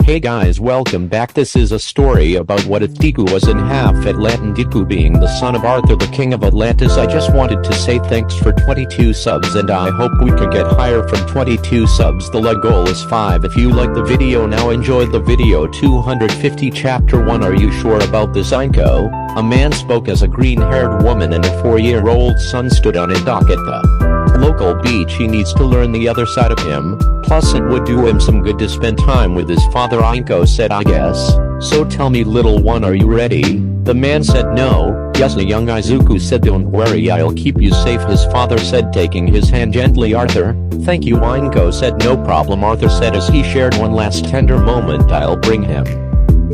Hey guys, welcome back. This is a story about what if Deku was in half Atlantan, Deku being the son of Arthur, the king of Atlantis. I just wanted to say thanks for 22 subs and I hope we can get higher from 22 subs. The goal is 5. If you like the video now, enjoy the video. 250 Chapter 1. Are you sure about this, Inko? A man spoke as a green-haired woman and a 4-year-old son stood on a dock at the local beach. He needs to learn the other side of him, plus it would do him some good to spend time with his father. Inko said, I guess. So tell me, little one, are you ready? The man said no. Yes. The young Izuku said, don't worry, I'll keep you safe, his father said, taking his hand gently. Arthur, thank you, Inko said. No problem, Arthur said as he shared one last tender moment. I'll bring him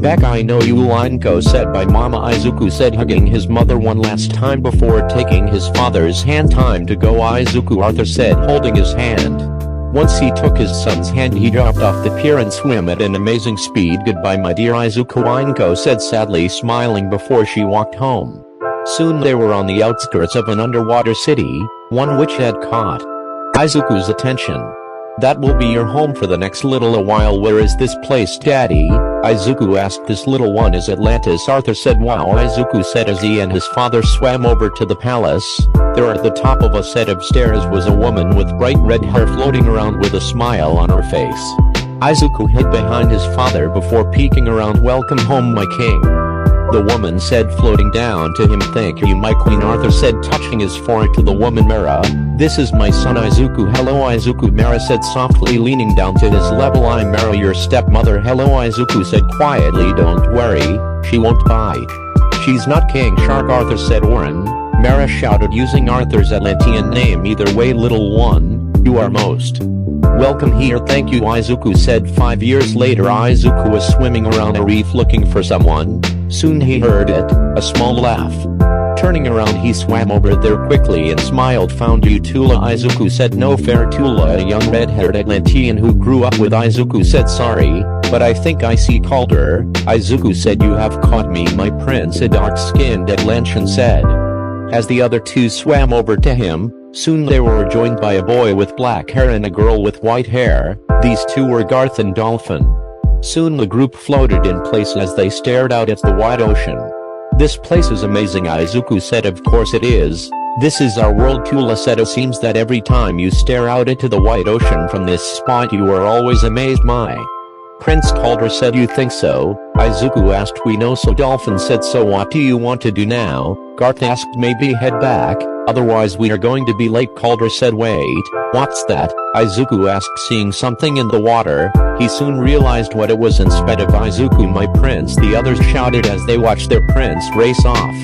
back, I know you, Inko said. By Mama, Izuku said, hugging his mother one last time before taking his father's hand. Time to go, Izuku, Arthur said, holding his hand. Once he took his son's hand, he dropped off the pier and swam at an amazing speed. Goodbye, my dear Izuku, Inko said, sadly smiling before she walked home. Soon they were on the outskirts of an underwater city, one which had caught Izuku's attention. That will be your home for the next little while. Where is this place, Daddy? Izuku asked. This little one is Atlantis, Arthur said. Wow, Izuku said as he and his father swam over to the palace. There at the top of a set of stairs was a woman with bright red hair floating around with a smile on her face. Izuku hid behind his father before peeking around. Welcome home, my king, the woman said, floating down to him. Thank you, my queen, Arthur said, touching his forehead to the woman. Mera, this is my son Izuku. Hello, Izuku, Mera said softly, leaning down to his level. I'm Mera, your stepmother. Hello, Izuku said quietly. Don't worry, she won't bite. She's not King Shark, Arthur said. Orin, Mera shouted, using Arthur's Atlantean name. Either way, little one, you are most welcome here. Thank you, Izuku said. 5 years later, Izuku was swimming around a reef looking for someone. Soon he heard it, a small laugh. Turning around, he swam over there quickly and smiled. Found you, Tula, Izuku said. No fair, Tula, a young red-haired Atlantean who grew up with Izuku said. Sorry, but I think I see Calder. Izuku said. You have caught me, my prince, a dark-skinned Atlantean said. As the other two swam over to him, soon they were joined by a boy with black hair and a girl with white hair. These two were Garth and Dolphin. Soon the group floated in place as they stared out at the wide ocean. This place is amazing, Izuku said. Of course it is. This is our world, Tula said. It seems that every time you stare out into the wide ocean from this spot you are always amazed, my prince, Calder said. You think so? Izuku asked. We know so, Dolphin said. So what do you want to do now? Garth asked. Maybe head back, otherwise we are going to be late, Calder said. Wait, what's that? Izuku asked, seeing something in the water. He soon realized what it was. Instead of Izuku, my prince, the others shouted as they watched their prince race off.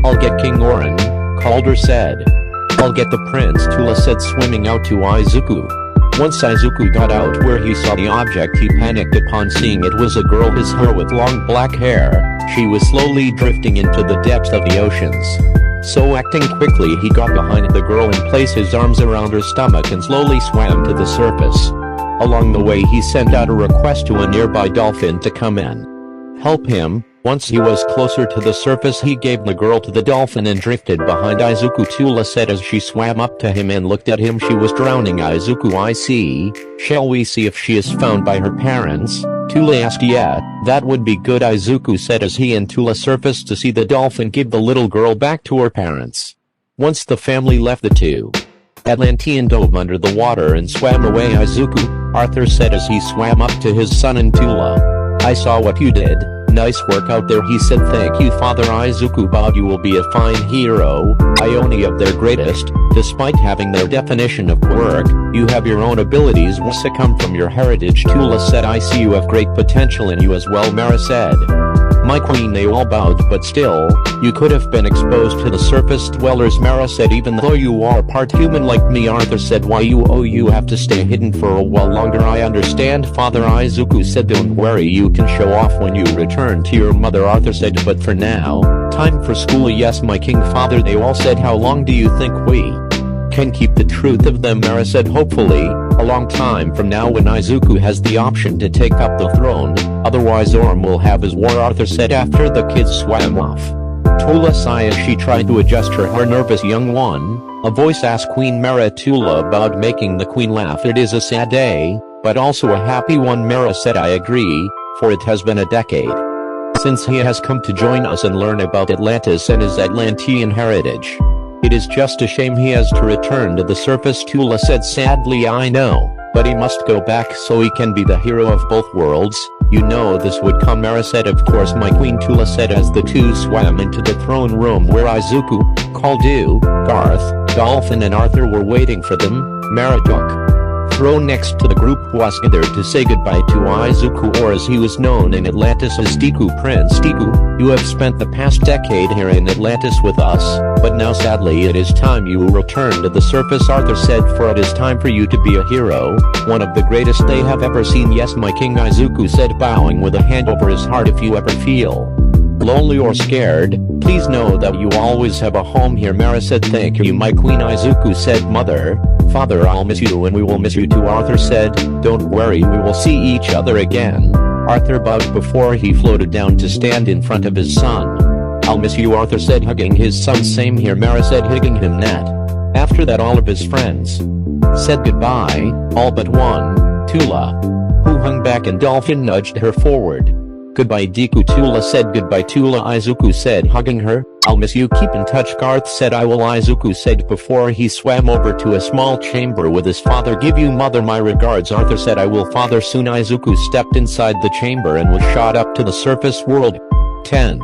I'll get King Orin, Calder said. I'll get the prince, Tula said, swimming out to Izuku. Once Izuku got out where he saw the object, he panicked upon seeing it was a girl, his hair with long black hair. She was slowly drifting into the depths of the oceans. So acting quickly, he got behind the girl and placed his arms around her stomach and slowly swam to the surface. Along the way, he sent out a request to a nearby dolphin to come and help him. Once he was closer to the surface, he gave the girl to the dolphin and drifted behind Izuku, Tula said as she swam up to him and looked at him. She was drowning. Izuku, I see. Shall we see if she is found by her parents? Tula asked. Yeah, that would be good, Izuku said as he and Tula surfaced to see the dolphin give the little girl back to her parents. Once the family left, the two Atlantean dove under the water and swam away. Izuku, Arthur said as he swam up to his son and Tula. I saw what you did. Nice work out there, he said. Thank you, Father. Izuku bowed. You will be a fine hero. Ione of their greatest. Despite having their definition of work, you have your own abilities which come from your heritage, Tula said. I see you have great potential in you as well, Mera said. My queen, they all bowed. But still, you could have been exposed to the surface dwellers, Mera said. Even though you are part human like me, Arthur said. Why you have to stay hidden for a while longer? I understand, Father. Izuku said. Don't worry, you can show off when you return to your mother, Arthur said. But for now, time for school. Yes, my king, Father, they all said. How long do you think we can keep the truth of them? Mera said. Hopefully, a long time from now, when Izuku has the option to take up the throne. Otherwise Orm will have his war, Arthur said after the kids swam off. Tula sighed as she tried to adjust her hair. Nervous young one, a voice asked Queen Mera. Tula bowed, making the queen laugh. It is a sad day, but also a happy one, Mera said. I agree. for it has been a decade since he has come to join us and learn about Atlantis and his Atlantean heritage. It is just a shame he has to return to the surface, Tula said sadly. I know, but he must go back so he can be the hero of both worlds. You know this would come, Mara said. Of course my queen, Tula said as the two swam into the throne room where Izuku, Kaldu, Garth, Dolphin and Arthur were waiting for them. Mara took throne next to the group was gathered to say goodbye to Izuku, or as he was known in Atlantis as Deku. Prince Deku, you have spent the past decade here in Atlantis with us, but now sadly it is time you return to the surface, Arthur said, for it is time for you to be a hero, one of the greatest they have ever seen. Yes my king, Izuku said, bowing with a hand over his heart. If you ever feel lonely or scared, please know that you always have a home here, Mara said. Thank you my queen, Izuku said. Mother, Father, I'll miss you and we will miss you too, Arthur said. Don't worry, we will see each other again. Arthur bowed before he floated down to stand in front of his son. I'll miss you, Arthur said, hugging his son. Same here, Mara said, hugging him. After that all of his friends said goodbye, all but one, Tula, who hung back and Dolphin nudged her forward. Goodbye Deku, Tula said. Goodbye Tula, Izuku said, hugging her. I'll miss you, keep in touch, Garth said. I will, Izuku said before he swam over to a small chamber with his father. Give you mother my regards, Arthur said. I will, father. Soon Izuku stepped inside the chamber and was shot up to the surface world. 10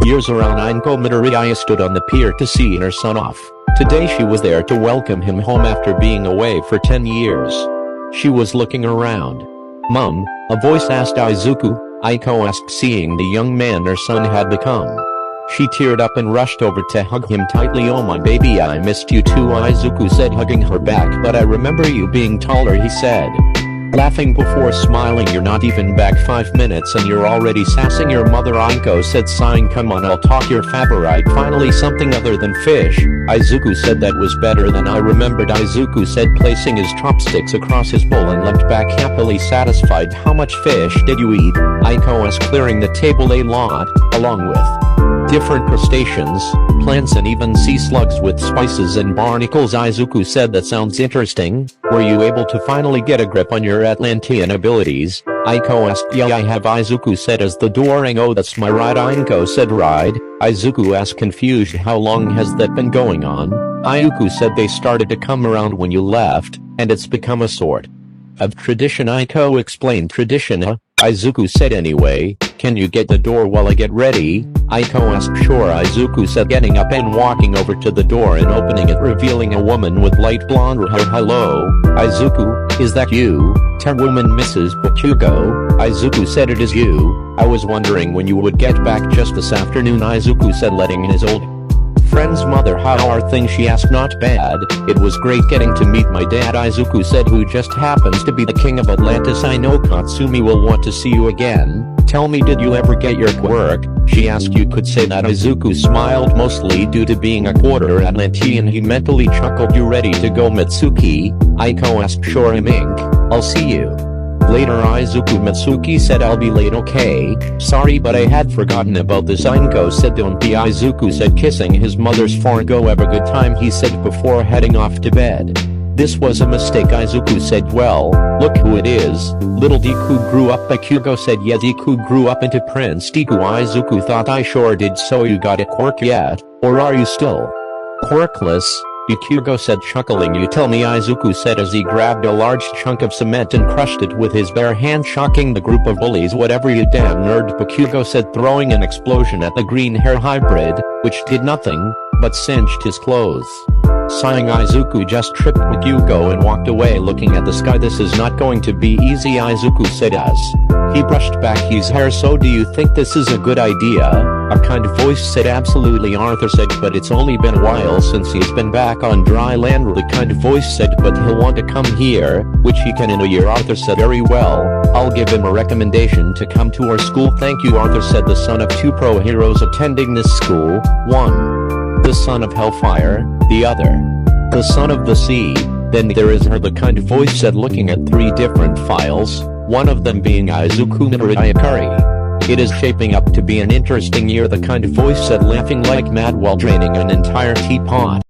years around Ainko Midoriya stood on the pier to see her son off. Today she was there to welcome him home after being away for 10 years. She was looking around. Mom, a voice asked Izuku. Aiko asked, seeing the young man her son had become. She teared up and rushed over to hug him tightly. Oh my baby, I missed you too, Izuku said, hugging her back. But I remember you being taller, he said, laughing before smiling. You're not even back 5 minutes and you're already sassing your mother, Aiko said, sighing. Come on, I'll talk your favorite. Finally something other than fish, Izuku said. That was better than I remembered, Izuku said, placing his chopsticks across his bowl and leapt back happily satisfied. How much fish did you eat? Aiko asked, clearing the table. A lot, along with different crustaceans, plants and even sea slugs with spices and barnacles, Izuku said. That sounds interesting. Were you able to finally get a grip on your Atlantean abilities? Aiko asked. Yeah, I have, Izuku said as the door rang. Oh, that's my ride, Aiko said. Ride? Izuku asked, confused. How long has that been going on? Izuku said, they started to come around when you left, and it's become a sort of tradition, Aiko explained. Tradition, huh? Izuku said. Anyway, can you get the door while I get ready? Aiko asked. Sure, Izuku said, getting up and walking over to the door and opening it, revealing a woman with light blonde hair. Hello, Izuku, is that you? Woman Mrs. Bakugo, Izuku said. It is you. I was wondering when you would get back just this afternoon, Izuku said, letting in his old friend's mother. How are things? She asked. Not bad. It was great getting to meet my dad, Izuku said, who just happens to be the king of Atlantis. I know Katsumi will want to see you again. Tell me, did you ever get your quirk? She asked. You could say that. Izuku smiled, mostly due to being a quarter Atlantean. He mentally chuckled. You ready to go, Mitsuki? Aiko asked. Sure, Ink. I'll see you later, Izuku. Mitsuki said. I'll be late. Okay, sorry but I had forgotten about this, Ainko said. Don't be, Izuku said, kissing his mother's forehead. Go have a good time, he said before heading off to bed. This was a mistake, Izuku said. Well, look who it is. Little Deku grew up, Bakugo said. Yeah, Deku grew up into Prince Deku. Izuku thought. I sure did. So you got a quirk yet? Or are you still quirkless? Bakugo said, chuckling. You tell me, Izuku said as he grabbed a large chunk of cement and crushed it with his bare hand, shocking the group of bullies. Whatever, you damn nerd, Bakugo said, throwing an explosion at the green hair hybrid, which did nothing but singed his clothes. Sighing, Izuku just tripped Bakugo and walked away, looking at the sky. This is not going to be easy, Izuku said as he brushed back his hair. So do you think this is a good idea? A kind voice said. Absolutely, Arthur said, but it's only been a while since he's been back on dry land. The kind voice said, but he'll want to come here, which he can in a year. Arthur said. Very well, I'll give him a recommendation to come to our school. Thank you, Arthur said. The son of two pro heroes attending this school. One, the son of Hellfire, the other, the son of the sea. Then there is her, the kind voice said, looking at 3 different files, one of them being Izuku Midoriya. It is shaping up to be an interesting year, the kind voice said, laughing like mad while draining an entire teapot.